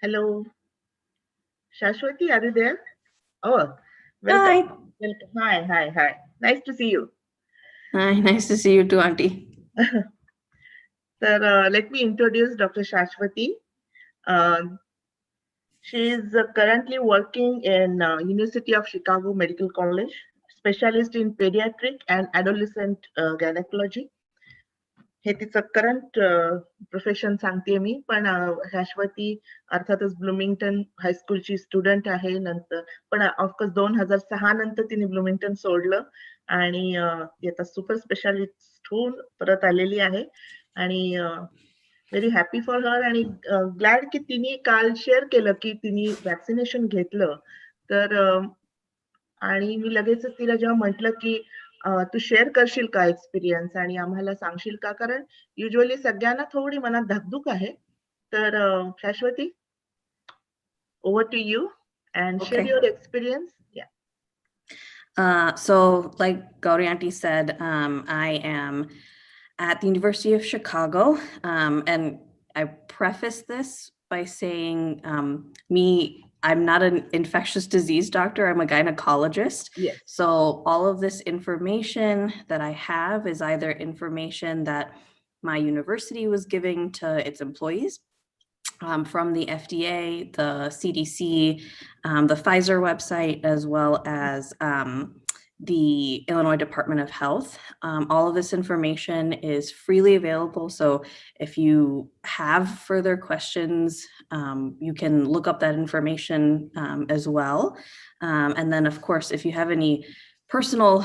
Hello, Shashwati, are you there? Oh, welcome. Hi. Welcome. Hi. Nice to see you. Hi, nice to see you too, Auntie. Sir, let me introduce Dr. Shashwati. Uh, she is currently working in University of Chicago Medical College, specialist in pediatric and adolescent gynecology. हे तिचं current profession सांगते मी पण शाश्वती अर्थातच ब्लूमिंग्टन हायस्कूलची student आहे नंतर पण of course 2006 नंतर तिने ब्लूमिंग्टन सोडलं आणि ती आता सुपर स्पेशालिस्ट होऊन परत आलेली आहे आणि व्हेरी हॅपी फॉर हर आणि ग्लॅड की तिने काल शेअर केलं की तिने वॅक्सिनेशन घेतलं तर आणि मी लगेचच तिला जेव्हा म्हटलं की तू शेअर करशील का एक्सपिरियन्स आणि आम्हाला सांगशील का कारण युजली सगळ्यांना थोडी मनात धाकधूक आहे तर Shashwati over to you and share Okay. Your experience या So like Gauri Auntie said, I am at the University of Chicago, and I preface this by saying I'm not an infectious disease doctor, I'm a gynecologist. Yes So all of this information that I have is either information that my university was giving to its employees, from the FDA, the CDC, the Pfizer website, as well as the Illinois Department of Health. All of this information is freely available. So if you have further questions, you can look up that information as well. And then, of course, if you have any personal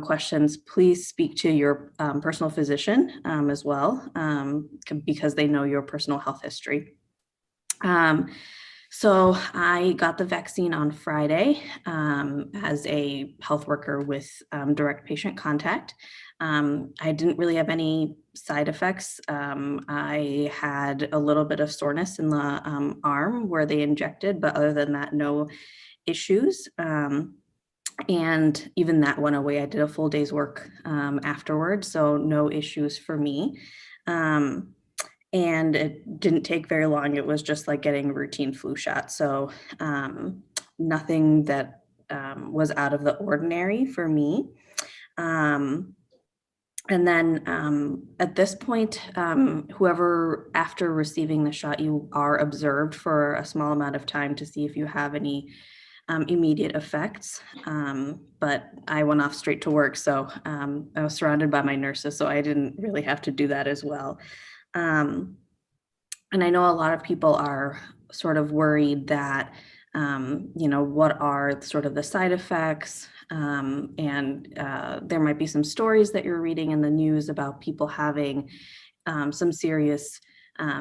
questions, please speak to your personal physician as well, because they know your personal health history. So I got the vaccine on Friday as a health worker with direct patient contact. I didn't really have any side effects. I had a little bit of soreness in the arm where they injected, but other than that, no issues. And even that went away. I did a full day's work afterwards, so no issues for me. And it didn't take very long. It was just like getting a routine flu shot. So nothing that was out of the ordinary for me. And then at this point, whoever, after receiving the shot, you are observed for a small amount of time to see if you have any immediate effects. But I went off straight to work. So I was surrounded by my nurses, so I didn't really have to do that as well. And I know a lot of people are sort of worried that, what are sort of the side effects? And there might be some stories that you're reading in the news about people having some serious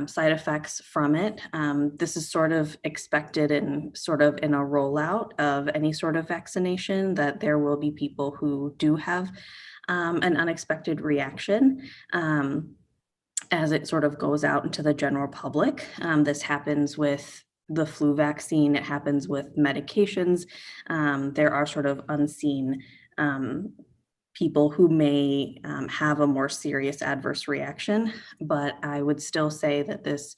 side effects from it. This is sort of expected and sort of in a rollout of any sort of vaccination, that there will be people who do have an unexpected reaction. As it sort of goes out into the general public. This happens with the flu vaccine, it happens with medications. There are sort of unseen people who may have a more serious adverse reaction, but I would still say that this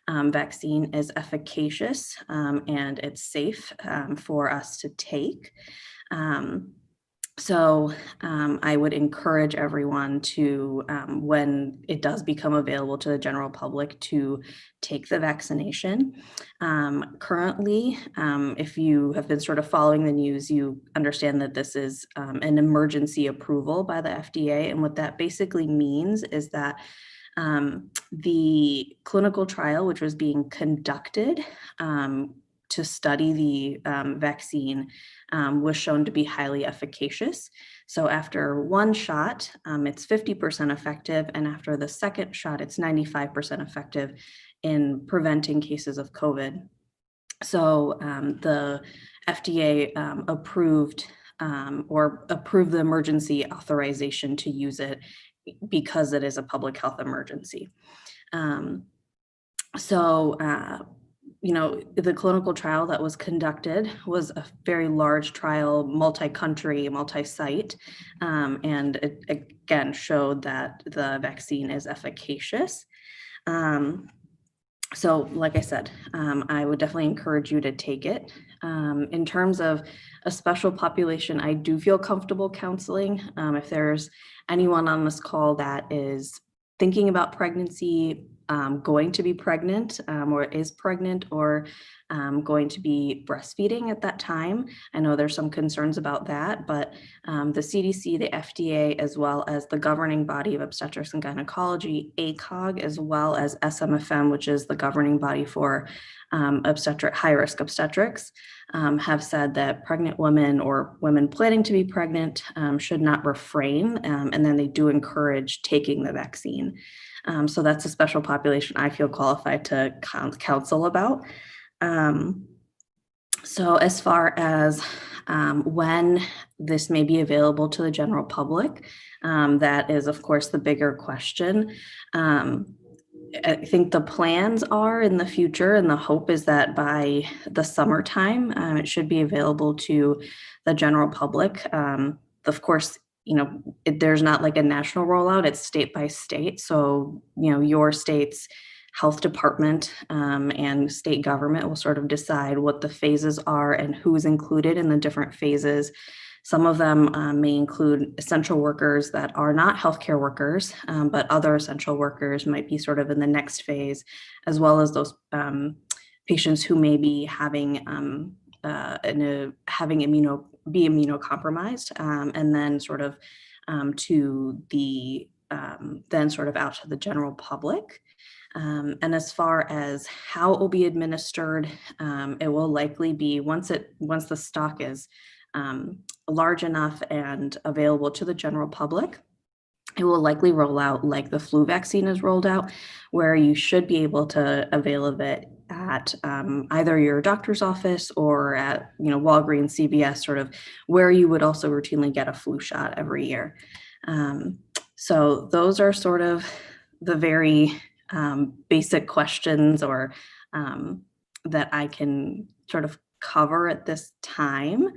vaccine is efficacious and it's safe for us to take. So I would encourage everyone to, when it does become available to the general public, to take the vaccination. Currently, if you have been sort of following the news, you understand that this is an emergency approval by the FDA. And what that basically means is that the clinical trial, which was being conducted to study the vaccine, was shown to be highly efficacious. So after one shot, it's 50% effective, and after the second shot, it's 95% effective in preventing cases of COVID. So the FDA approved the emergency authorization to use it because it is a public health emergency. The clinical trial that was conducted was a very large trial, multi-country, multi-site, and it again showed that the vaccine is efficacious. So like I said, I would definitely encourage you to take it. In terms of a special population, I do feel comfortable counseling. If there's anyone on this call that is thinking about pregnancy, going to be pregnant, or is pregnant, or going to be breastfeeding at that time. I know there's some concerns about that, but the CDC, the FDA, as well as the governing body of obstetrics and gynecology, ACOG, as well as SMFM, which is the governing body for high-risk obstetrics, have said that pregnant women or women planning to be pregnant should not refrain, and then they do encourage taking the vaccine. So that's a special population I feel qualified to counsel about. So as far as when this may be available to the general public, that is, of course, the bigger question. I think the plans are in the future, and the hope is that by the summertime, it should be available to the general public. Of course, there's not like a national rollout, it's state by state. So, your state's health department and state government will sort of decide what the phases are and who's included in the different phases. Some of them may include essential workers that are not healthcare workers, but other essential workers might be sort of in the next phase, as well as those patients who may be having immunocompromised, and then sort of then sort of out to the general public. And as far as how it will be administered, it will likely be once the stock is large enough and available to the general public, it will likely roll out like the flu vaccine is rolled out, where you should be able to avail of it at either your doctor's office or at Walgreens, CVS, sort of where you would also routinely get a flu shot every year. So those are sort of the very basic questions or that I can sort of cover at this time.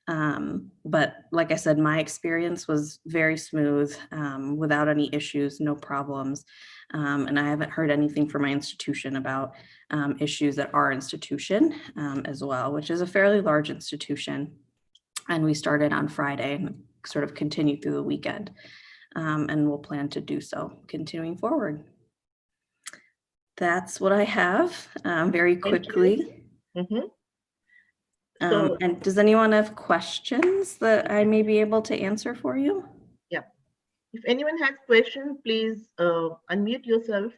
But like I said, my experience was very smooth, without any issues, no problems. And I haven't heard anything from my institution about issues at our institution as well, which is a fairly large institution. And we started on Friday and sort of continued through the weekend. And we'll plan to do so continuing forward. That's what I have very quickly. So, and does anyone have questions that I may be able to answer for you? Yeah. If anyone has questions, please unmute yourself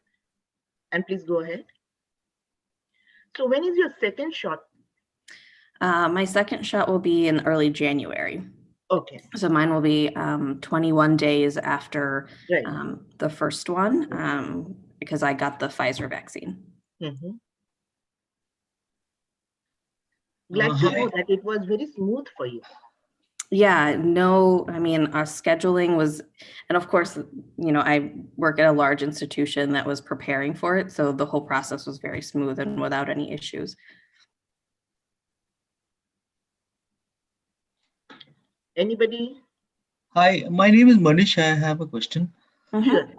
and please go ahead. So when is your second shot? My second shot will be in early January. Okay. So mine will be 21 days after Right. The first one, because I got the Pfizer vaccine. Glad to know that it was very smooth for you. Yeah, no, I mean, our scheduling was, and of course, I work at a large institution that was preparing for it. So the whole process was very smooth and without any issues. Anybody? Hi, my name is Manish. I have a question. Sure.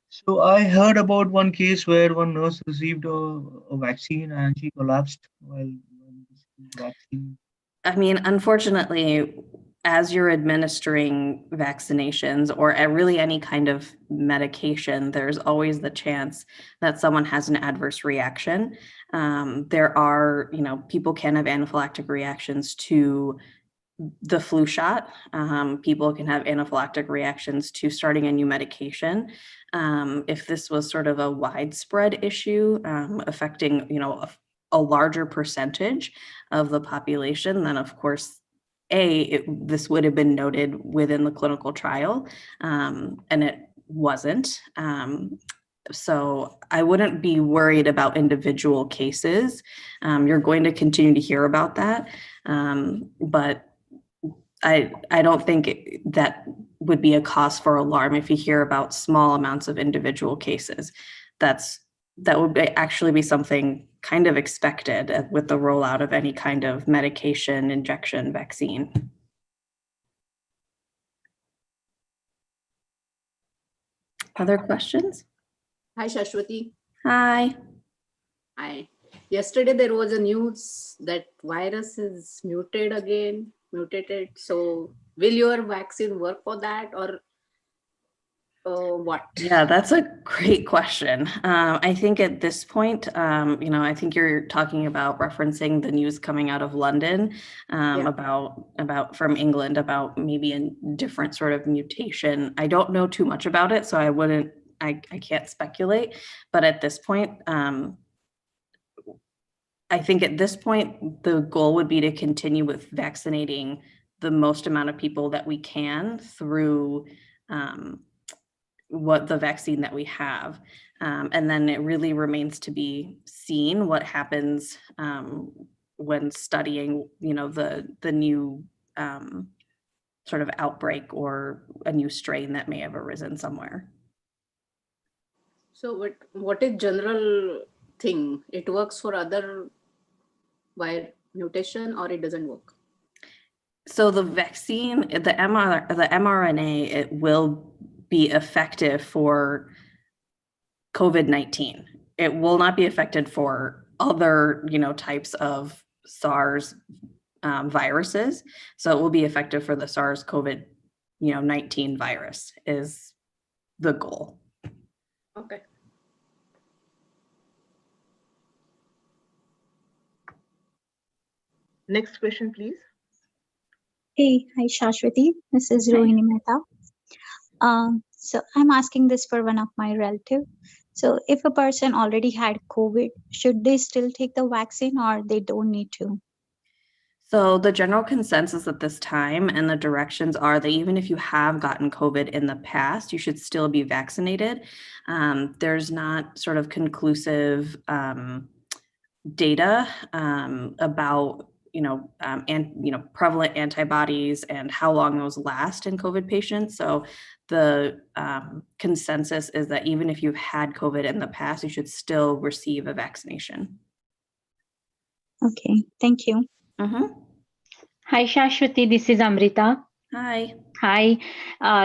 So I heard about one case where one nurse received a vaccine and she collapsed while receiving the vaccine. I mean, unfortunately, as you're administering vaccinations or really any kind of medication, there's always the chance that someone has an adverse reaction. There are, people can have anaphylactic reactions to the flu shot. People can have anaphylactic reactions to starting a new medication. If this was sort of a widespread issue affecting, a larger percentage of the population, then of course, this would have been noted within the clinical trial, and it wasn't. So I wouldn't be worried about individual cases. You're going to continue to hear about that, but I don't think that would be a cause for alarm if you hear about small amounts of individual cases. That would actually be something kind of expected with the rollout of any kind of medication, injection, vaccine. Other questions? Hi, Shashwati. Hi. Yesterday there was a news that virus is mutated. So will your vaccine work for that, or what? Yeah, that's a great question. I think at this point, I think you're talking about referencing the news coming out of London about from England about maybe a different sort of mutation. I don't know too much about it, so I can't speculate. But at this point, I think at this point, the goal would be to continue with vaccinating the most amount of people that we can through what the vaccine that we have. And then it really remains to be seen what happens when studying, the new sort of outbreak or a new strain that may have arisen somewhere. So what is general thing? It works for other mutation, or it doesn't work? So the vaccine, the mRNA, it will be effective for COVID-19. It will not be effective for other, types of SARS viruses. So it will be effective for the SARS-CoV-19 virus is the goal. Okay. Next question, please. Hey, hi Shashwati. This is Hi. Rohini Mehta. So I'm asking this for one of my relatives. So if a person already had COVID, should they still take the vaccine or they don't need to? So the general consensus at this time and the directions are that even if you have gotten COVID in the past, you should still be vaccinated. There's not sort of conclusive data about prevalent antibodies and how long those last in COVID patients. So the consensus is that even if you've had COVID in the past, you should still receive a vaccination. Okay, thank you. Hi Shashwati, this is Amrita. Hi. Hi.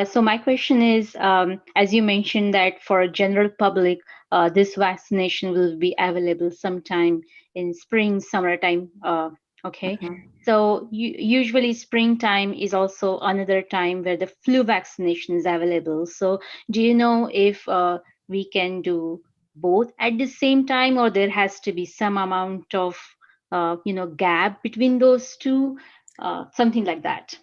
So my question is, as you mentioned that for general public, this vaccination will be available sometime in spring, summertime. Okay. So usually springtime is also another time where the flu vaccination is available. So do you know if we can do both at the same time, or there has to be some amount of gap between those two, something like that?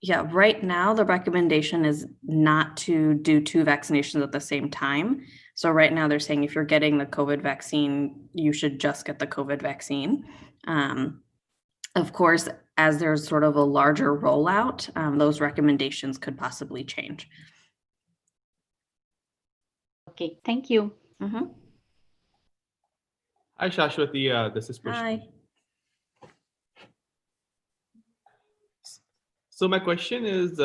Yeah, right now the recommendation is not to do 2 vaccinations at the same time. So right now they're saying if you're getting the COVID vaccine, you should just get the COVID vaccine. Of course, as there's sort of a larger rollout, those recommendations could possibly change. Okay, thank you. Hi, Shashwati. This is Pushpa. Hi. So my question is,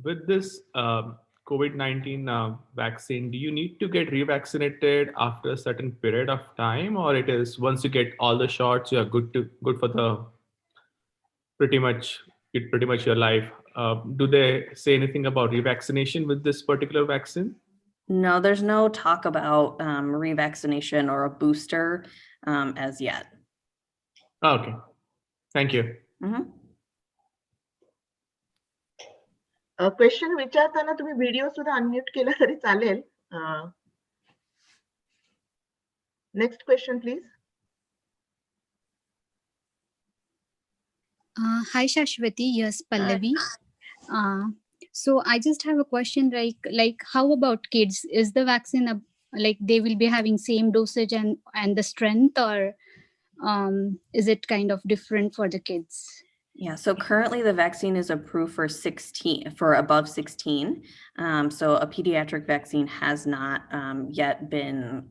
with this COVID-19 vaccine, do you need to get revaccinated after a certain period of time, or it is once you get all the shots, you are good for the pretty much your life? Do they say anything about revaccination with this particular vaccine? No, there's no talk about revaccination or a booster as yet. Okay, thank you. Question विचारताना तुम्ही video सुद्धा unmute केला तरी चालेल. Next question please. Hi Shashwati, yes, Pallavi. So I just have a question, like how about kids? Is the vaccine like they will be having same dosage and the strength, or is it kind of different for the kids? Yeah, so currently the vaccine is approved for above 16. So a pediatric vaccine has not yet been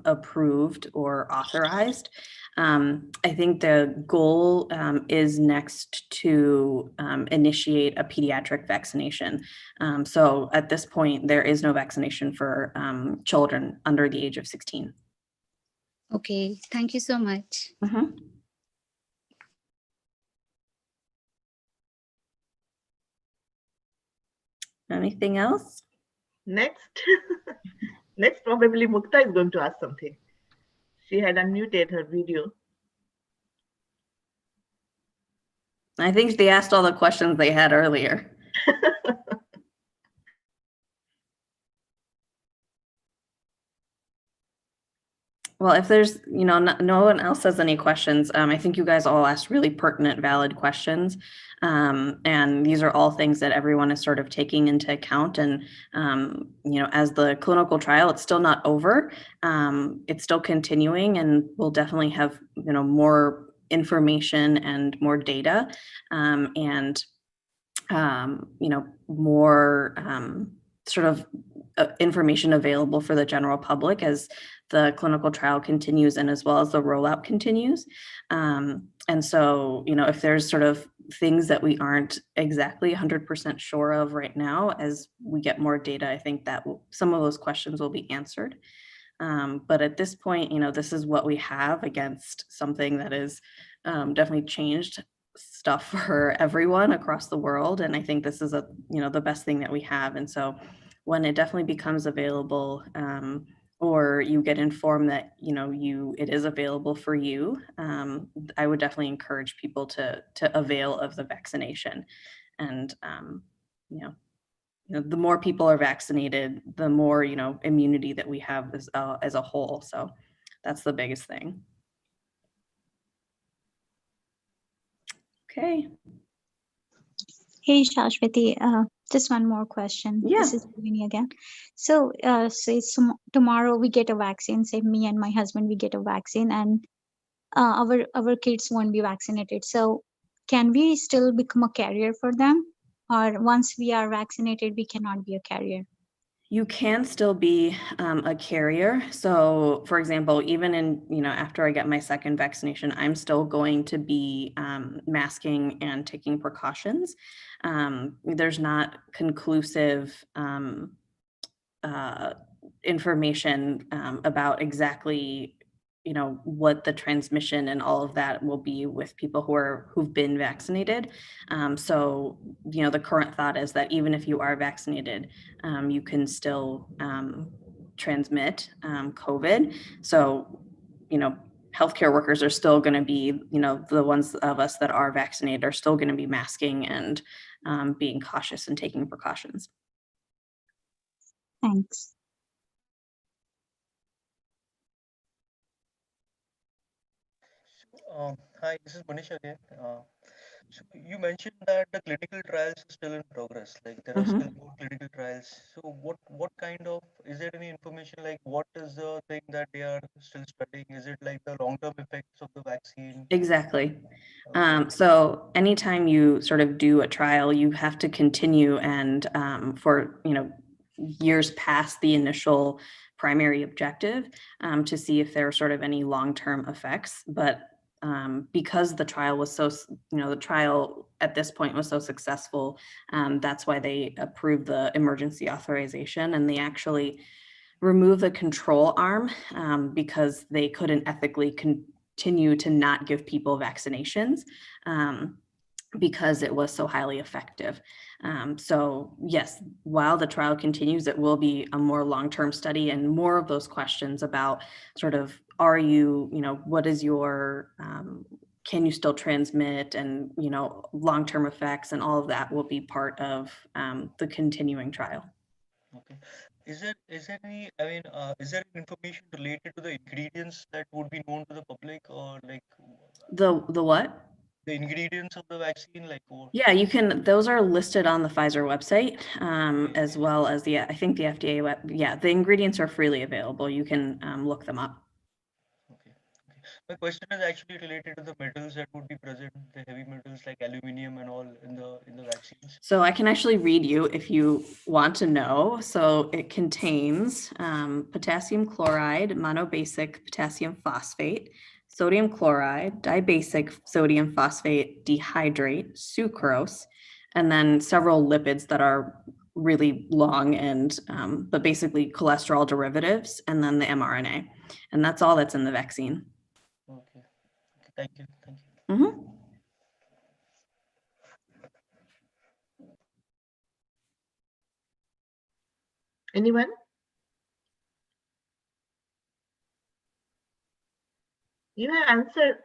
approved or authorized. I think the goal is next to initiate a pediatric vaccination. So at this point, there is no vaccination for children under the age of 16. Okay, thank you so much. Anything else? Next, probably Mukta is going to ask something. She had unmuted her video. I think they asked all the questions they had earlier. Well, if there's, no one else has any questions, I think you guys all asked really pertinent, valid questions. And these are all things that everyone is sort of taking into account. And, as the clinical trial, it's still not over. It's still continuing, and we'll definitely have, more information and more data, and more sort of information available for the general public as the clinical trial continues and as well as the rollout continues. And so, if there's sort of things that we aren't exactly 100% sure of right now, as we get more data, I think that some of those questions will be answered. But at this point, this is what we have against something that is definitely changed stuff for everyone across the world. And I think this is the best thing that we have. And so when it definitely becomes available, or you get informed that, it is available for you, I would definitely encourage people to avail of the vaccination. And, the more people are vaccinated, the more, immunity that we have as a whole. So that's the biggest thing. Okay. Hey, Shashwati, just one more question. Yeah. This is Vinny again. So, say tomorrow we get a vaccine, say me and my husband, we get a vaccine, and our kids won't be vaccinated. So, can we still become a carrier for them? Or once we are vaccinated, we cannot be a carrier? You can still be a carrier. So, for example, even in, after I get my second vaccination, I'm still going to be masking and taking precautions. There's not conclusive information about exactly, what the transmission and all of that will be with people who've been vaccinated. So, the current thought is that even if you are vaccinated, you can still transmit COVID. So, healthcare workers are still going to be, the ones of us that are vaccinated are still going to be masking and being cautious and taking precautions. Thanks. Hi, this is Manish again. So you mentioned that the clinical trials are still in progress. Like there are still more clinical trials. So what kind of, is there any information like what is the thing that they are still studying? Is it like the long-term effects of the vaccine? Exactly. Okay. So anytime you sort of do a trial, you have to continue and for years past the initial primary objective to see if there are sort of any long-term effects. But because the trial was so, the trial at this point was so successful, that's why they approved the emergency authorization, and they actually removed the control arm because they couldn't ethically continue to not give people vaccinations because it was so highly effective. So yes, while the trial continues, it will be a more long-term study and more of those questions about sort of, are you, what is your, can you still transmit, and, long-term effects and all of that will be part of the continuing trial. Okay. Is there any, I mean, is there information related to the ingredients that would be known to the public, or like The what? the ingredients of the vaccine, like Yeah, you can, those are listed on the Pfizer website, as well as I think the FDA the ingredients are freely available. You can look them up. Okay. My question is actually related to the metals that would be present, the heavy metals like aluminum and all in the vaccines. So I can actually read you if you want to know. So it contains potassium chloride, monobasic potassium phosphate, sodium chloride, dibasic sodium phosphate dihydrate, sucrose, and then several lipids that are really long and but basically cholesterol derivatives, and then the mRNA. And that's all that's in the vaccine. Okay. Thank you. Anyone? You have answered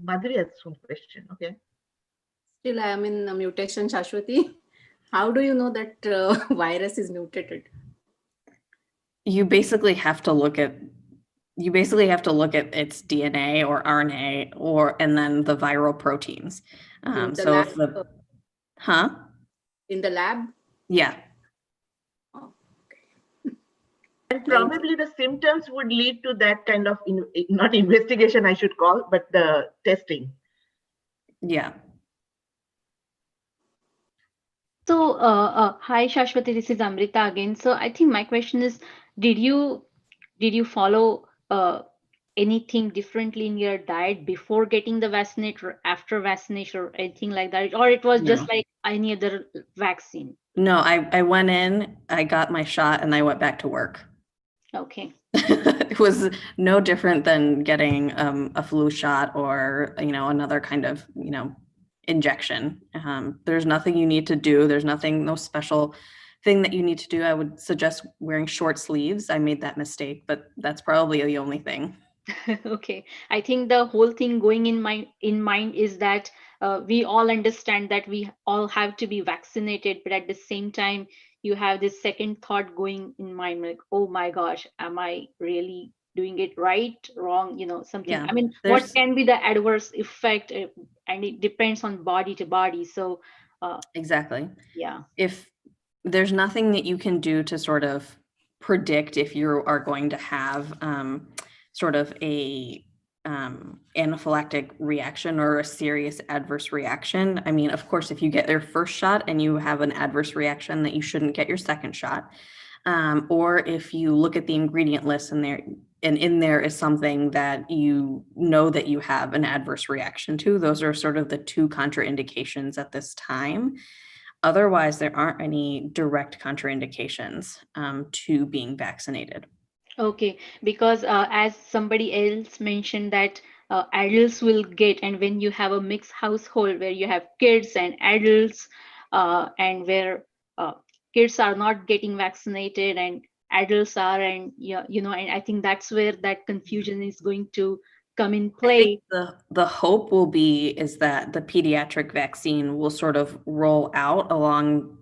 Madhuri has some question. Okay. Still, I am in a mutation, Shashwati. How do you know that virus is mutated? You basically have to look at its DNA or RNA and then the viral proteins. In the So lab, if the huh? in the lab? Yeah. Oh, And probably the symptoms would lead to that kind of not investigation, I should call, but the testing. Yeah. So, hi Shashwati, this is Amrita again. So I think my question is, did you follow anything differently in your diet before getting the vaccinate or after vaccination or anything like that? Or it was just No. like any other vaccine? No, I went in, I got my shot, and I went back to work. Okay. It was no different than getting a flu shot or another kind of injection. There's nothing you need to do. There's no special thing that you need to do. I would suggest wearing short sleeves. I made that mistake, but that's probably the only thing. Okay, I think the whole thing going in mind is that we all understand that we all have to be vaccinated, but at the same time you have this second thought going in mind, like, oh my gosh, am I really doing it right, wrong, something. Yeah, I mean, what can be the adverse effect, and it depends on body to body. So exactly. yeah, If there's nothing that you can do to sort of predict if you are going to have sort of a anaphylactic reaction or a serious adverse reaction. I mean, of course, if you get your first shot and you have an adverse reaction, that you shouldn't get your second shot. Or if you look at the ingredient list and in there is something that you know that you have an adverse reaction to, those are sort of the two contraindications at this time. Otherwise, there aren't any direct contraindications to being vaccinated. okay, because as somebody else mentioned that adults will get, and when you have a mixed household where you have kids and adults, and where kids are not getting vaccinated and adults are, and and I think that's where that confusion is going to come in I think play. the hope will be is that the pediatric vaccine will sort of roll out along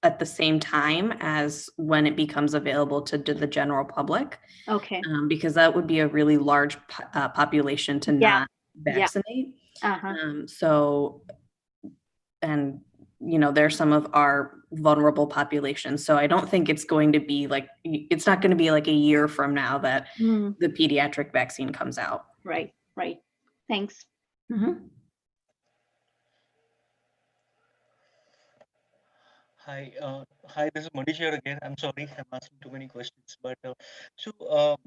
at the same time as when it becomes available to the general public. Okay. Because that would be a really large population to Yeah. not vaccinate. Uh-huh. And they're some of our vulnerable populations. So I don't think it's going to be it's not going to be like a year from now that the pediatric vaccine comes out. Right. Thanks. Mm-hmm. Hi, this is Manish here again. I'm sorry, I'm asking too many questions, but so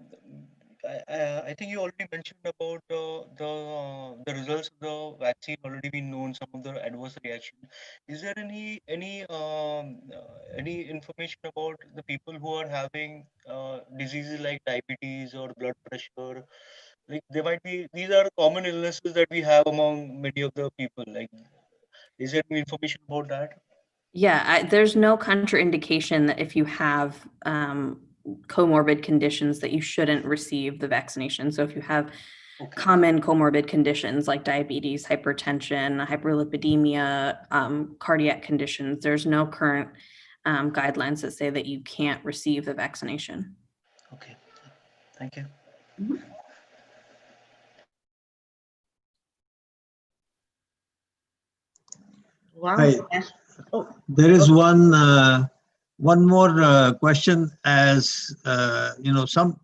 I think you already mentioned about the results of the vaccine already been known, some of the adverse reaction. Is there any information about the people who are having diseases like diabetes or blood pressure? Like they might be, these are common illnesses that we have among many of the people. Like, is there any information about that? Yeah, there's no contraindication that if you have comorbid conditions that you shouldn't receive the vaccination. So if you have common comorbid conditions like diabetes, hypertension, hyperlipidemia, cardiac conditions, there's no current guidelines that say that you can't receive the vaccination. Okay, thank you. Mm-hmm. Wow. Hi. There is one more question. As some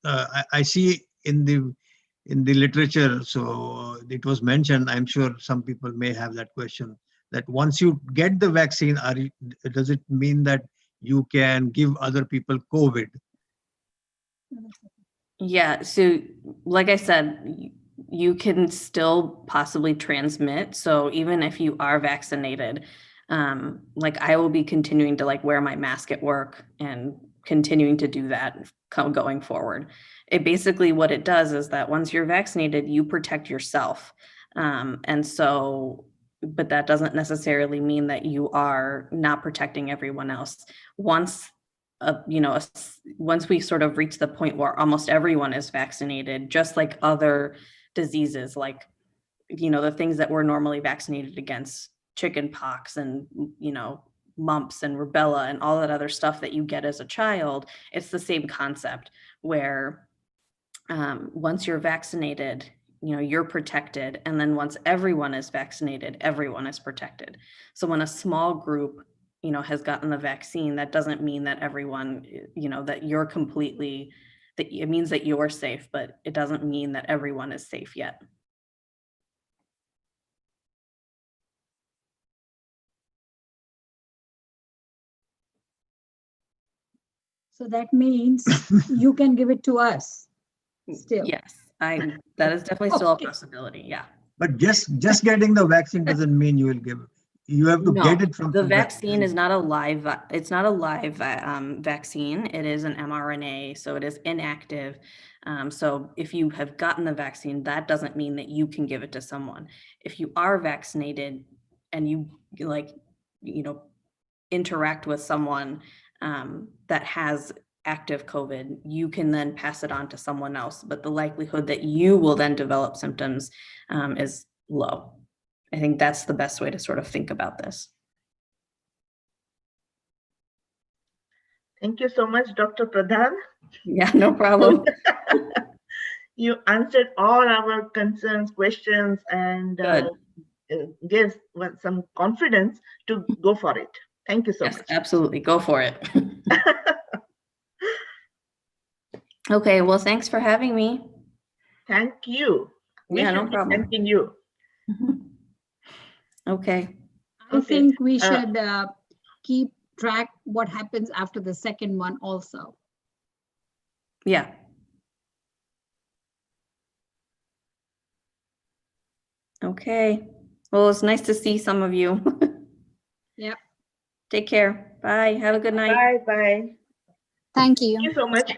I see in the literature. So it was mentioned. I'm sure some people may have that question. That once you get the vaccine, does it mean that you can give other people COVID? Yeah. So, like I said, you can still possibly transmit. So even if you are vaccinated, I will be continuing to wear my mask at work and continuing to do that going forward. It basically, what it does is that once you're vaccinated, you protect yourself. And so, but that doesn't necessarily mean that you are not protecting everyone else. Once once we sort of reach the point where almost everyone is vaccinated, just like other diseases, like, the things that we're normally vaccinated against, chicken pox and, mumps and rubella and all that other stuff that you get as a child, it's the same concept where once you're vaccinated, you're protected. And then once everyone is vaccinated, everyone is protected. So when a small group, has gotten the vaccine, that doesn't mean that everyone, that you're completely, that it means that you're safe, but it doesn't mean that everyone is safe yet. So that means you can give it to us still. Yes, that is definitely still Okay. a possibility. Yeah. But just getting the vaccine doesn't mean you will give it. You have to get it from the somewhere. vaccine is not a live. It's not a live vaccine. It is an mRNA, so it is inactive. So if you have gotten the vaccine, that doesn't mean that you can give it to someone. If you are vaccinated and you interact with someone that has active COVID, you can then pass it on to someone else. But the likelihood that you will then develop symptoms is low. I think that's the best way to sort of think about this. Thank you so much, Dr. Pradhan. Yeah, no problem. You answered all our concerns, questions, and gave some confidence to go for it. Thank you so Yes, much. absolutely. Go for it. Okay, well, thanks for having me. Thank you. We Yeah, should no be problem. thanking you. Okay. I think we should keep track what happens after the second one also. Yeah. Okay. Well, it's nice to see some of you. Yeah. Take care. Bye. Have a good night. Bye bye. Thank you. Thank you so much.